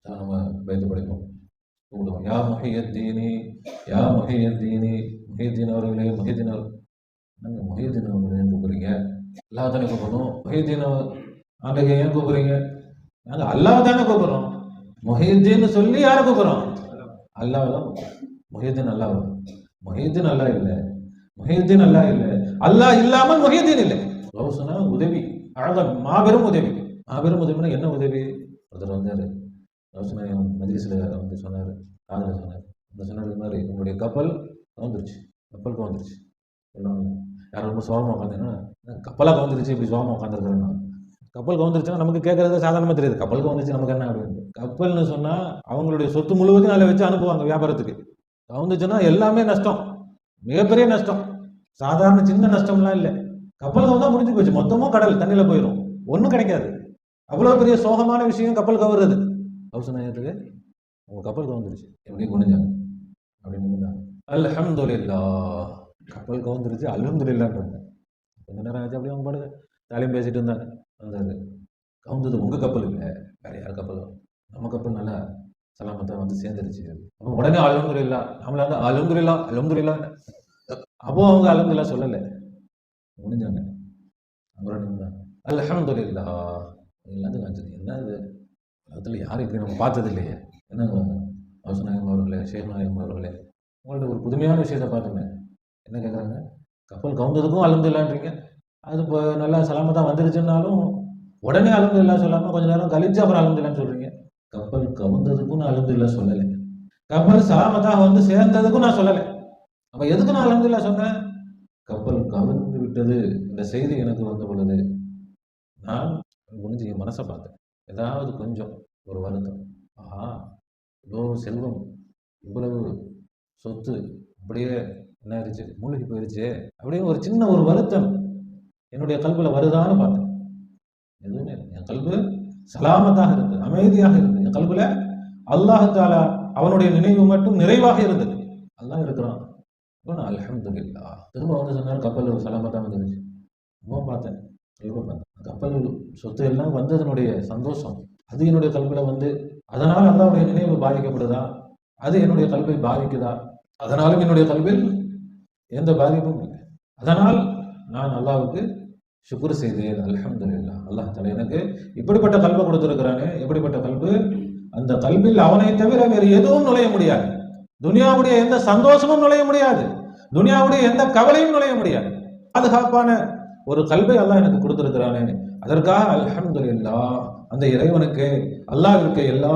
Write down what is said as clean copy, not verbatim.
நம்ம பயத்து படிப்போம் கூப்பிடுவோம். யா முஹியத்தீனி, யா முஹியத்தீனி, முஹியத்தீன் அவர்களே, முஹியத்தீன் அவர் நாங்கள் முஹியத்தீன் அவர்களே கூப்பிடுறீங்க, அல்லாஹ் தானே கூப்பிடணும். முஹியத்தீன் ஆண்டைக்கு ஏன் கூப்பிடுறீங்க? நாங்கள் அல்லாஹ் தானே கூப்பிடுறோம். முஹியத்தீன் சொல்லி யாரை கூப்பிடுறோம்? அல்லாஹ் தான். முஹியத்தீன் அல்லாஹ், முஹியத்தீன் அல்லாஹ் இல்லை, முஹியத்தீன் அல்லாஹ் இல்லை, அல்லாஹ் இல்லாமல் முஹியத்தீன் இல்லை. சொன்னா உதவி, அழகாக மாபெரும் உதவி. மாபெரும் உதவினா என்ன உதவி? ஒருத்தர் வந்தார், மஜ்லிஸில் வந்து சொன்னார், காதில் சொன்னார், இந்த சொன்னார், இது மாதிரி உங்களுடைய கப்பல் கவுந்துருச்சு, கப்பல் கவுந்துருச்சு சொல்லுவாங்க. யாரும் ரொம்ப சோகமாக உட்காந்துன்னா கப்பலாக கவுந்துருச்சு, இப்படி சோகமாக உட்காந்துருக்குறேன்னா, கப்பல் கவுந்துருச்சுன்னா நமக்கு கேட்கறது சாதாரணமாக தெரியுது. கப்பல் கவுந்துருச்சு நமக்கு என்ன அப்படின்னு. கப்பல்னு சொன்னால் அவங்களுடைய சொத்து முழுவதும் அதில் வச்சு அனுப்புவாங்க வியாபாரத்துக்கு. கவுந்துச்சுன்னா எல்லாமே நஷ்டம், மிகப்பெரிய நஷ்டம், சாதாரண சின்ன நஷ்டம்லாம் இல்லை. கப்பல் கவுந்தா முடிஞ்சு போச்சு, மொத்தமும் கடல் தண்ணியில் போயிடும், ஒன்றும் கிடைக்காது. அவ்வளோ பெரிய சோகமான விஷயம் கப்பல் கவுறது. அவசனாயத்துக்கு உங்க கப்பல் கவுந்துருச்சு, எப்படி குனிஞ்சாங்க, அப்படின்னு நின்றாங்க. அல்ஹம்துலில்லாஹ், கப்பல் கவுந்துருச்சு, அல்ஹம்துலில்லாஹ்ன்றாங்க. கொஞ்ச நேரம் ஆச்சு, அப்படியே அவங்க பாடுங்க தாலியும் பேசிட்டு இருந்தாங்க. வந்தாரு, கவுந்தது உங்க கப்பல் இல்லை, வேற யார் கப்பல், நம்ம கப்பல் நல்லா சலாமத்தை வந்து சேர்ந்துருச்சு. அப்போ உடனே அல்ஹம்துலில்லாஹ், நம்மள வந்து அல்ஹம்துலில்லாஹ் அல்ஹம்துலில்லாஹ். அப்போ அவங்க அல்ஹம்துலில்லாஹ் சொல்லலை, முடிஞ்சாங்க. அப்புறம் நின்றாங்க. அல்ஹம்துலில்லாஹ் எல்லாத்தையும் காமிச்சது. என்ன இது அதில் யாரும் இப்படி நம்ம பார்த்தது இல்லையே. என்னங்க அவசநாயகம் அவர்களே, ஷேக் நாயகம் அவர்களே, உங்கள்ட்ட ஒரு புதுமையான விஷயத்தை பார்த்தோமே. என்ன கேட்குறாங்க? கப்பல் கவுந்ததுக்கும் அல்ஹம்துலில்லாஹ்ன்றீங்க, அது இப்போ நல்லா சலாமத்தான் வந்துருச்சுன்னாலும் உடனே அல்ஹம்துலில்லாஹ் சொல்லாமல் கொஞ்சம் நேரம் கழிச்சு அப்புறம் அல்ஹம்துலில்லாஹ்னு சொல்கிறீங்க. கப்பல் கவுந்ததுக்கும் நான் அல்ஹம்துலில்லாஹ் சொல்லலை, கப்பல் சலாமத்தாக வந்து சேர்ந்ததுக்கும் நான் சொல்லலை. அப்போ எதுக்கு நான் அல்ஹம்துலில்லாஹ் சொன்னேன்? கப்பல் கவிழ்ந்து விட்டது இந்த செய்தி எனக்கு வந்த பொழுது நான் முடிஞ்சு என் மனசை பார்த்தேன். ஏதாவது கொஞ்சம் ஒரு வருத்தம், ஆஹா இவ்வளோ செல்வம், இவ்வளவு சொத்து அப்படியே என்ன ஆயிடுச்சு, மூழ்கி போயிடுச்சு அப்படின்னு ஒரு சின்ன ஒரு வருத்தம் என்னுடைய கல்வியில் வருதான்னு பார்த்தேன். எதுவுமே என் கல்வி சலாமத்தாக இருந்தது, அமைதியாக இருந்தது. என் கல்வியில் அல்லாஹ் தஆலா அவனுடைய நினைவு மட்டும் நிறைவாக இருந்தது. அல்லாஹ் இருக்கிறான். நான் அல்ஹம்துலில்லாஹ். திரும்ப வந்து சொன்னார், கப்பல் சலாமத்தாக வந்துருச்சு. ரொம்ப பார்த்தேன், கப்பல் சொத்து எல்லாம் வந்ததனுடைய சந்தோஷம் அது என்னுடைய கல்வியில் வந்து, அதனால் அல்லாஹ்வுடைய நினைவு பாதிக்கப்படுதா, அது என்னுடைய கல்வை பாதிக்குதா? அதனாலும் என்னுடைய கல்வியில் எந்த பாதிப்பும் இல்லை. அதனால் நான் அல்லாஹ்வுக்கு ஷுக்ர் செய்தேன், அல்ஹம்துலில்லாஹ். அல்லாஹ் தஆலா எனக்கு இப்படிப்பட்ட கல்வை கொடுத்திருக்கிறானே, எப்படிப்பட்ட கல்வி, அந்த கல்வியில் அவனை தவிர வேறு எதுவும் நுழைய முடியாது. துனியாவுடைய எந்த சந்தோஷமும் நுழைய முடியாது, துனியாவுடைய எந்த கவலையும் நுழைய முடியாது. பாதுகாப்பான ஒரு கல்வை அல்லாஹ் எனக்கு கொடுத்திருக்கிறானே, அதற்காக அல்ஹம்துலில்லாஹ். அந்த இறைவனுக்கு, அல்லாஹ்விற்கு எல்லா